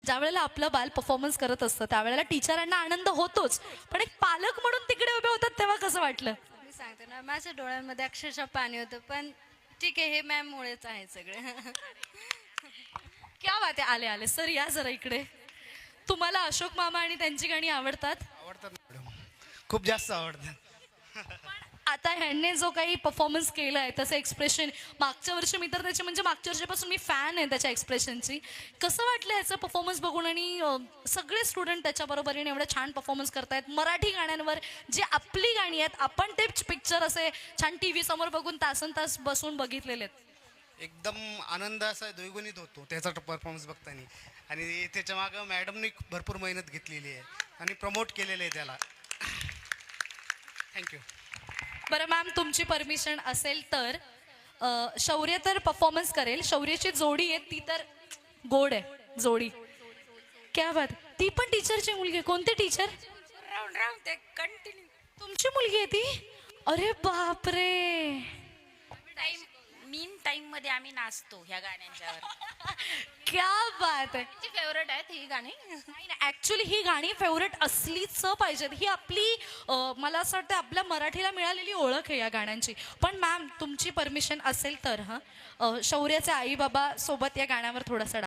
ज्या वेळेला आपलं बाल परफॉर्मन्स करत असतं त्यावेळेला टीचरांना आनंद होतोच, पण एक पालक म्हणून तिकडे उभे होतात तेव्हा कसं वाटलं? मी सांगते ना, माझ्या डोळ्यांमध्ये अक्षरशः पाणी होतं, पण ठीक आहे, हे मॅममुळेच आहे सगळे. क्या बात आहे. आले आले सर, या जरा इकडे. तुम्हाला अशोक मामा आणि त्यांची गाणी आवडतात? आवडतात मॅडम, खूप जास्त आवडतात. आता ह्यांनी जो काही परफॉर्मन्स केलाय तसं एक्सप्रेशन मागच्या वर्षी मी तर त्याची म्हणजे मागच्या वर्षीपासून मी फॅन आहे त्याच्या एक्सप्रेशनची. कसं वाटलं याचा परफॉर्मन्स बघून? आणि सगळे स्टुडंट त्याच्या बरोबरीने एवढं छान परफॉर्मन्स करतायत मराठी गाण्यांवर, जी आपली गाणी आहेत. आपण ते पिक्चर असे छान टीव्ही समोर बघून तासन तास बसून बघितलेले आहेत. एकदम आनंद असा द्विगुणित होतो त्याचा परफॉर्मन्स बघताना. आणि त्याच्या मागं मॅडमनी भरपूर मेहनत घेतलेली आहे आणि प्रमोट केलेलं आहे त्याला. थँक्यू. बरं मॅम, तुमची परमिशन असेल तर शौर्य तर परफॉर्मन्स करेल. शौर्याची जोडी आहे ती तर गोड आहे जोडी. क्या बात. ती पण टीचरची मुलगी. कोणती टीचर? राऊंड राऊंड ते कंटिन्यू. तुमची मुलगी आहे ती? अरे बापरे. मीन टाइम मध्ये आम्ही नाचतो ह्या गाण्यांच्यावर. क्या बात आहे. माझी फेवरेट आहेत ही गाणी. नाही नाही, ऍक्च्युली ही गाणी फेवरेट असलीच पाहिजेत. ही आपली मला असं वाटतं आपल्या मराठीला मिळालेली ओळख आहे या गाण्यांची. पण मॅम, तुमची परमिशन असेल तर शौर्याचे आई बाबा सोबत या गाण्यावर थोडासा